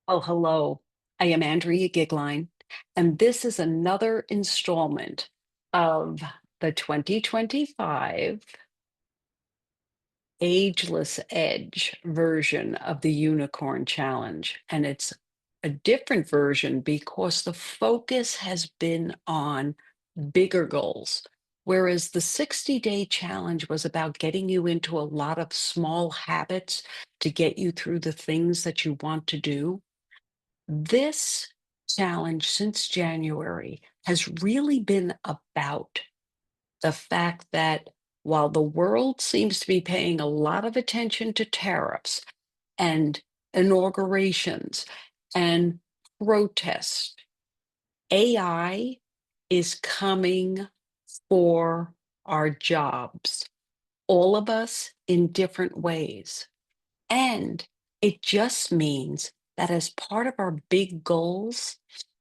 Oh, hello. I am Andrea Goeglein, and this is another installment of the 2025 Ageless Edge version of the Unicorn Challenge. And it's a different version because the focus has been on bigger goals. Whereas the 60-day challenge was about getting you into a lot of small habits to get you through the things that you want to do. This challenge since January has really been about the fact that while the world seems to be paying a lot of attention to tariffs and inaugurations and protests, AI is coming for our jobs, all of us in different ways. And it just means that as part of our big goals,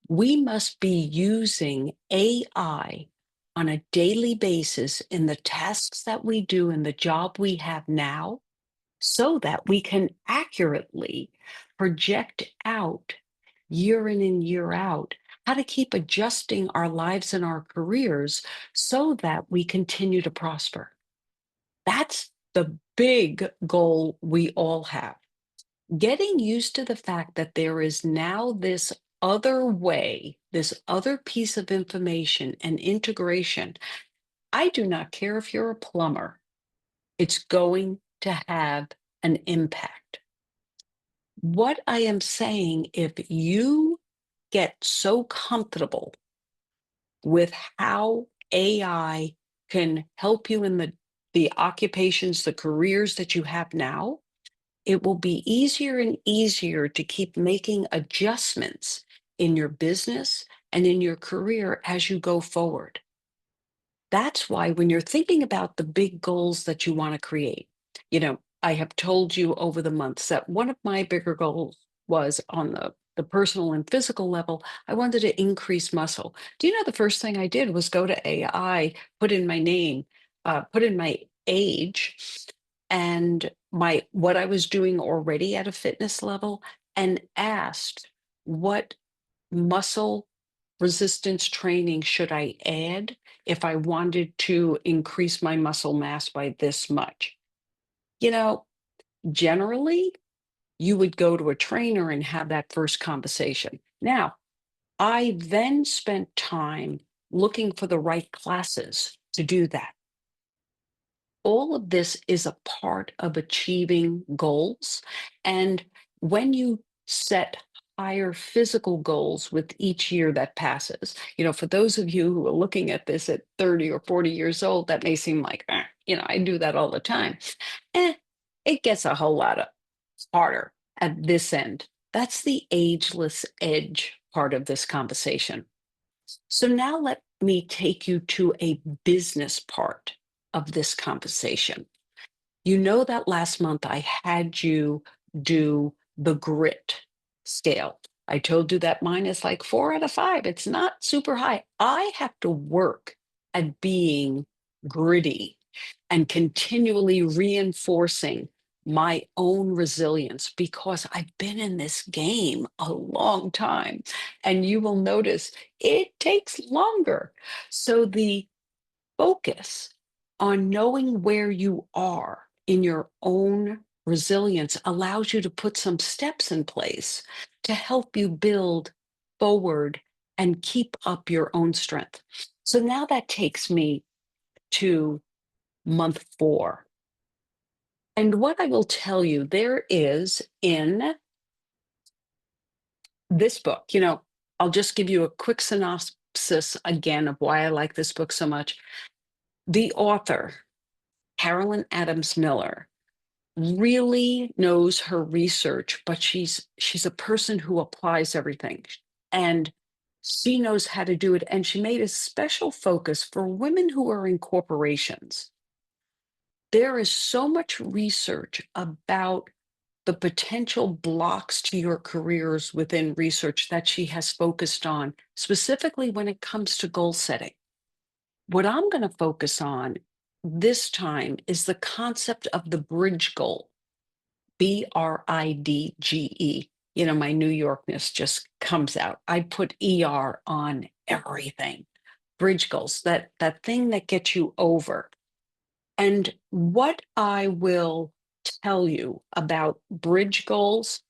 we must be using AI on a daily basis in the tasks that we do in the job we have now so that we can accurately project out year in and year out how to keep adjusting our lives and our careers so that we continue to prosper. That's the big goal we all have. Getting used to the fact that there is now this other way, this other piece of information and integration. I do not care if you're a plumber, it's going to have an impact. What I am saying, if you get so comfortable with how AI can help you in the occupations, the careers that you have now, it will be easier and easier to keep making adjustments in your business and in your career as you go forward. That's why when you're thinking about the big goals that you want to create, I have told you over the months that one of my bigger goals was on the personal and physical level. I wanted to increase muscle. Do you know the first thing I did was go to AI, put in my name, put in my age, and my what I was doing already at a fitness level, and asked what muscle resistance training should I add if I wanted to increase my muscle mass by this much. You know, generally, you would go to a trainer and have that first conversation. Now, I then spent time looking for the right classes to do that. All of this is a part of achieving goals. And when you set higher physical goals with each year that passes, for those of you who are looking at this at 30 or 40 years old, that may seem like, I do that all the time. Eh, it gets a whole lot of harder at this end. That's the ageless edge part of this conversation. So now let me take you to a business part of this conversation. You know that last month I had you do the grit scale. I told you that mine is like 4 out of 5. It's not super high. I have to work at being gritty and continually reinforcing my own resilience because I've been in this game a long time. And you will notice it takes longer. So the focus on knowing where you are in your own resilience allows you to put some steps in place to help you build forward and keep up your own strength. So now that takes me to month 4. And what I will tell you, there is in this book, I'll just give you a quick synopsis again of why I like this book so much. The author, Carolyn Adams Miller, really knows her research, but she's a person who applies everything. And she knows how to do it. And she made a special focus for women who are in corporations. There is so much research about the potential blocks to your careers within research that she has focused on, specifically when it comes to goal setting. What I'm going to focus on this time is the concept of the bridge goal, BRIDGE. my New Yorkness just comes out. I put ER on everything. Bridge goals, that thing that gets you over. And what I will tell you about bridge goals,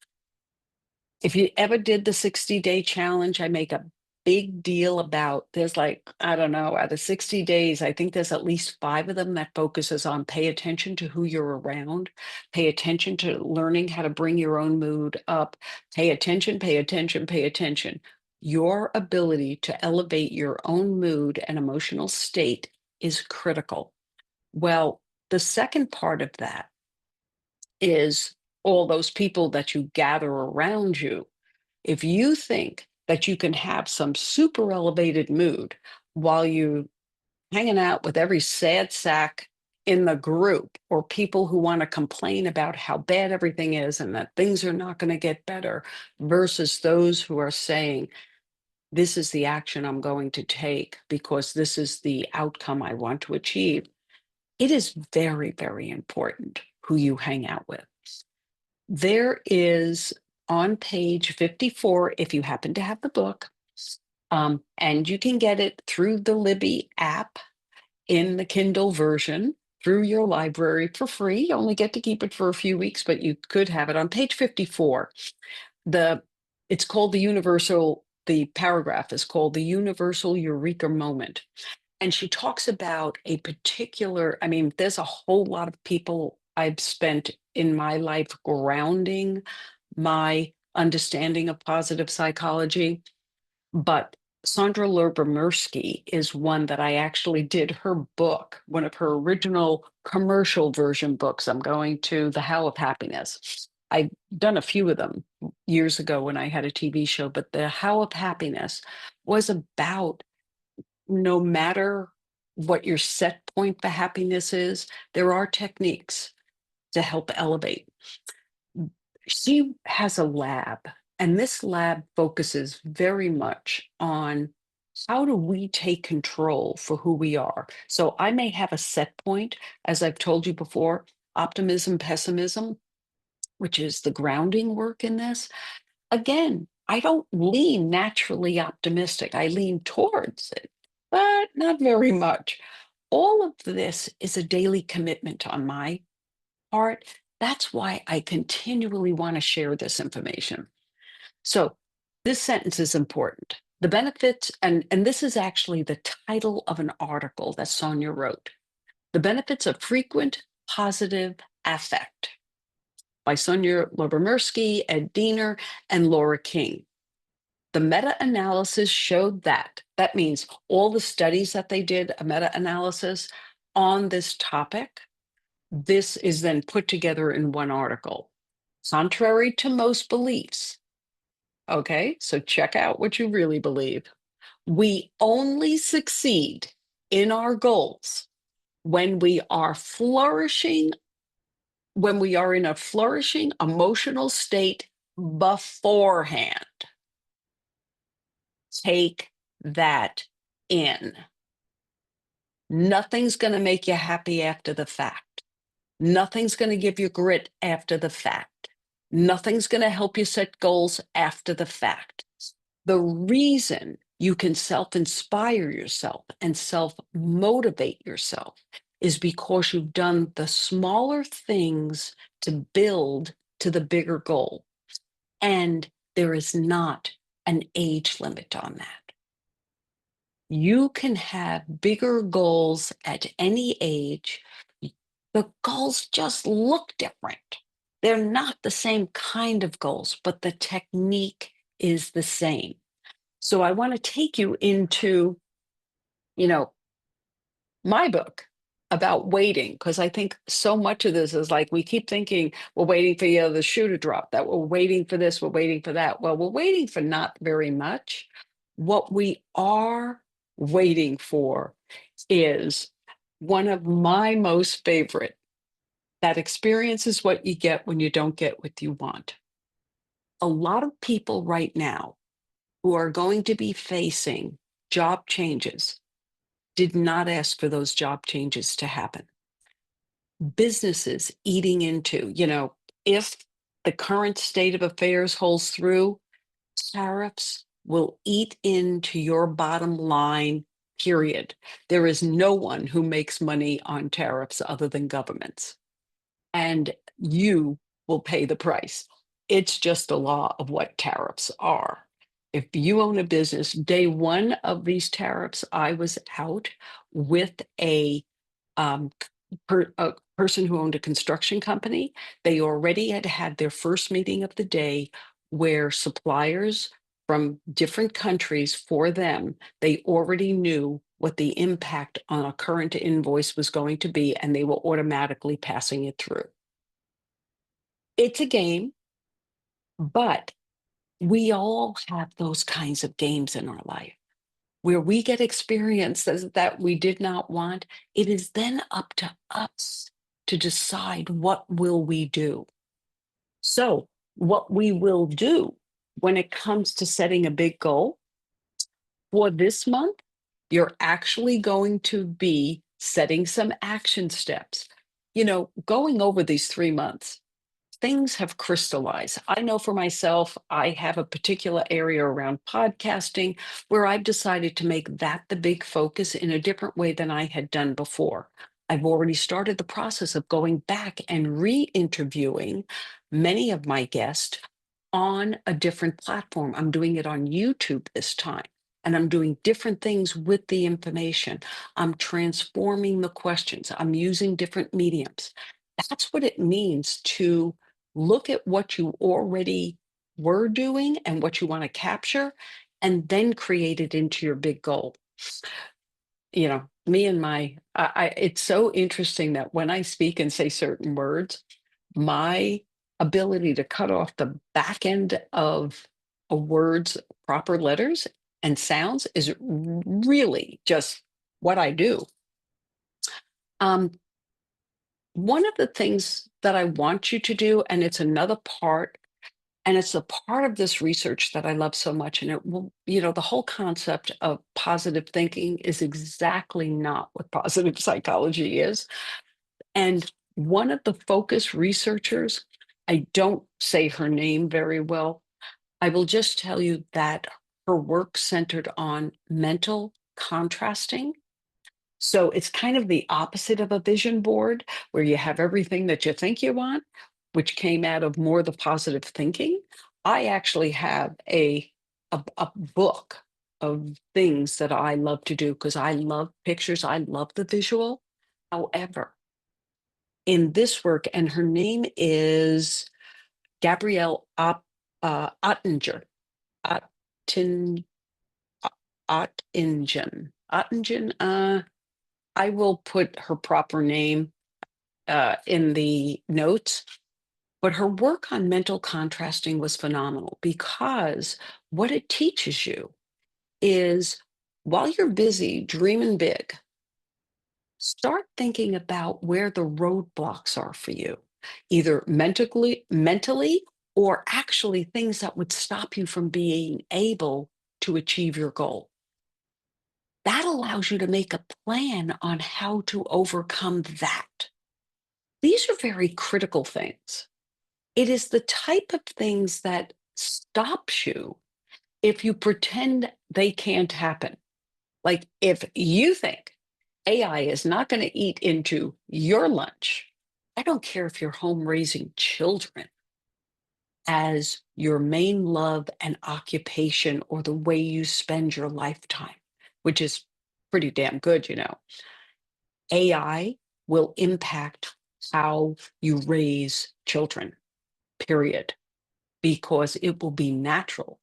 if you ever did the 60-day challenge, I make a big deal about there's like, I don't know, out of 60 days, I think there's at least 5 of them that focuses on pay attention to who you're around, pay attention to learning how to bring your own mood up, pay attention, pay attention, pay attention. Your ability to elevate your own mood and emotional state is critical. Well, the second part of that is all those people that you gather around you. If you think that you can have some super elevated mood while you hanging out with every sad sack in the group or people who want to complain about how bad everything is and that things are not going to get better versus those who are saying, this is the action I'm going to take because this is the outcome I want to achieve. It is very, very important who you hang out with. There is on page 54, if you happen to have the book, and you can get it through the Libby app in the Kindle version through your library for free. You only get to keep it for a few weeks, but you could have it on page 54. It's called the paragraph is called the Universal Eureka Moment. And she talks about a particular, I mean, there's a whole lot of people I've spent in my life grounding my understanding of positive psychology, but Sandra Lerber-Mirsky is one that I actually did her book, one of her original commercial version books. I'm going to The How of Happiness. I've done a few of them years ago when I had a TV show, but The How of Happiness was about no matter what your set point for happiness is, there are techniques to help elevate. She has a lab, and this lab focuses very much on how do we take control for who we are. So I may have a set point, as I've told you before, optimism, pessimism, which is the grounding work in this. Again, I don't lean naturally optimistic. I lean towards it, but not very much. All of this is a daily commitment on my part. That's why I continually want to share this information. So this sentence is important. The benefits, and this is actually the title of an article that Sonia wrote. The benefits of frequent positive affect by Sonia Lerber-Mirsky, Ed Diener, and Laura King. The meta-analysis showed that means all the studies that they did, a meta-analysis on this topic, this is then put together in one article. Contrary to most beliefs, okay, so check out what you really believe. We only succeed in our goals when we are flourishing, when we are in a flourishing emotional state beforehand. Take that in. Nothing's going to make you happy after the fact. Nothing's going to give you grit after the fact. Nothing's going to help you set goals after the fact. The reason you can self-inspire yourself and self-motivate yourself is because you've done the smaller things to build to the bigger goal. And there is not an age limit on that. You can have bigger goals at any age. The goals just look different. They're not the same kind of goals, but the technique is the same. So I want to take you into, you know, my book about waiting, because I think so much of this is like we keep thinking we're waiting for the shoe to drop, that we're waiting for this, we're waiting for that. Well, we're waiting for not very much. What we are waiting for is one of my most favorite. That experience is what you get when you don't get what you want. A lot of people right now who are going to be facing job changes did not ask for those job changes to happen. Businesses eating into, if the current state of affairs holds through, tariffs will eat into your bottom line, period. There is no one who makes money on tariffs other than governments, and you will pay the price. It's just a law of what tariffs are. If you own a business, day one of these tariffs, I was out with um, a person who owned a construction company. They already had had their first meeting of the day where suppliers from different countries for them, they already knew what the impact on a current invoice was going to be, and they were automatically passing it through. It's a game, but we all have those kinds of games in our life where we get experiences that we did not want. It is then up to us to decide what will we do. So, what we will do when it comes to setting a big goal for this month, you're actually going to be setting some action steps. Going over these 3 months, things have crystallized. I know for myself, I have a particular area around podcasting where I've decided to make that the big focus in a different way than I had done before. I've already started the process of going back and re interviewing many of my guests on a different platform. I'm doing it on YouTube this time. And I'm doing different things with the information. I'm transforming the questions. I'm using different mediums. That's what it means to look at what you already were doing and what you want to capture, and then create it into your big goal. Me and it's so interesting that when I speak and say certain words, my ability to cut off the back end of a word's proper letters and sounds is really just what I do. Um, One of the things that I want you to do, and it's another part, and it's a part of this research that I love so much, and the whole concept of positive thinking is exactly not what positive psychology is. And one of the focus researchers, I don't say her name very well. I will just tell you that her work centered on mental contrasting. So it's kind of the opposite of a vision board where you have everything that you think you want, which came out of more the positive thinking. I actually have a book of things that I love to do because I love pictures. I love the visual. However, in this work, and her name is Gabrielle Ottinger. Ottin, Ottingen. Ottingen. I will put her proper name in the notes. But her work on mental contrasting was phenomenal because what it teaches you is while you're busy dreaming big, start thinking about where the roadblocks are for you, either mentally, or actually things that would stop you from being able to achieve your goal. That allows you to make a plan on how to overcome that. These are very critical things. It is the type of things that stops you if you pretend they can't happen. Like if you think AI is not going to eat into your lunch, I don't care if you're home raising children as your main love and occupation or the way you spend your lifetime, which is pretty damn good. AI will impact how you raise children, period, because it will be natural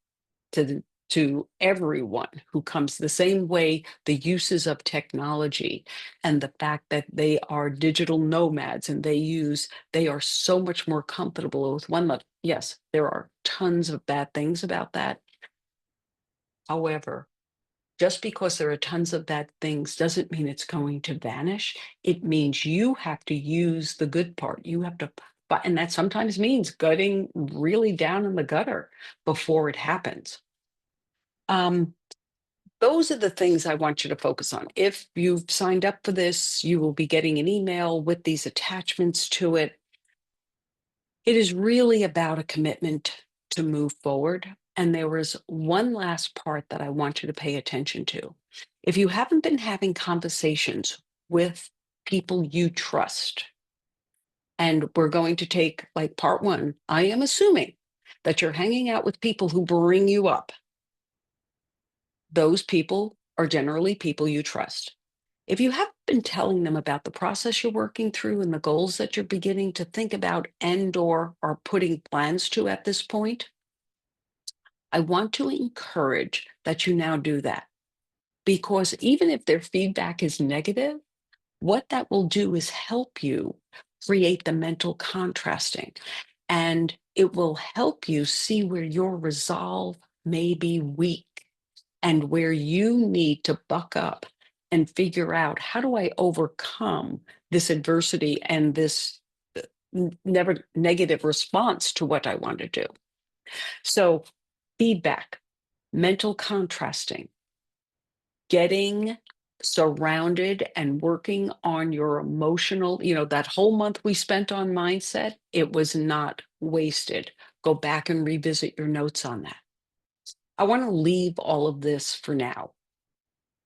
to everyone who comes the same way the uses of technology and the fact that they are digital nomads and they are so much more comfortable with one level. Yes, there are tons of bad things about that. However, just because there are tons of bad things doesn't mean it's going to vanish. It means you have to use the good part. You have to, but and that sometimes means gutting really down in the gutter before it happens. Um, those are the things I want you to focus on. If you've signed up for this, you will be getting an email with these attachments to it. It is really about a commitment to move forward. And there was one last part that I want you to pay attention to. If you haven't been having conversations with people you trust, and we're going to take like part one, I am assuming that you're hanging out with people who bring you up. Those people are generally people you trust. If you haven't been telling them about the process you're working through and the goals that you're beginning to think about and or are putting plans to at this point, I want to encourage that you now do that. Because even if their feedback is negative, what that will do is help you create the mental contrasting. And it will help you see where your resolve may be weak and where you need to buck up and figure out, how do I overcome this adversity and this never negative response to what I want to do? So, feedback, mental contrasting, getting surrounded and working on your emotional, that whole month we spent on mindset, it was not wasted. Go back and revisit your notes on that. I want to leave all of this for now.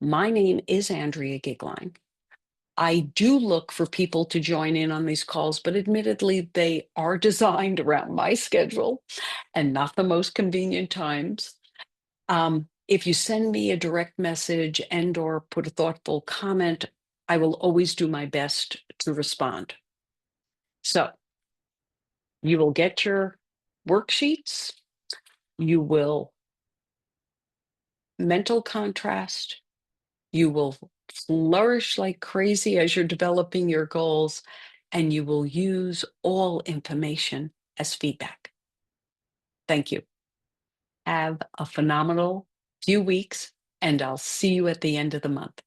My name is Andrea Goeglein. I do look for people to join in on these calls, but admittedly, they are designed around my schedule and not the most convenient times. If you send me a direct message and or put a thoughtful comment, I will always do my best to respond. So you will get your worksheets, you will mental contrast, you will flourish like crazy as you're developing your goals, and you will use all information as feedback. Thank you. Have a phenomenal few weeks, and I'll see you at the end of the month.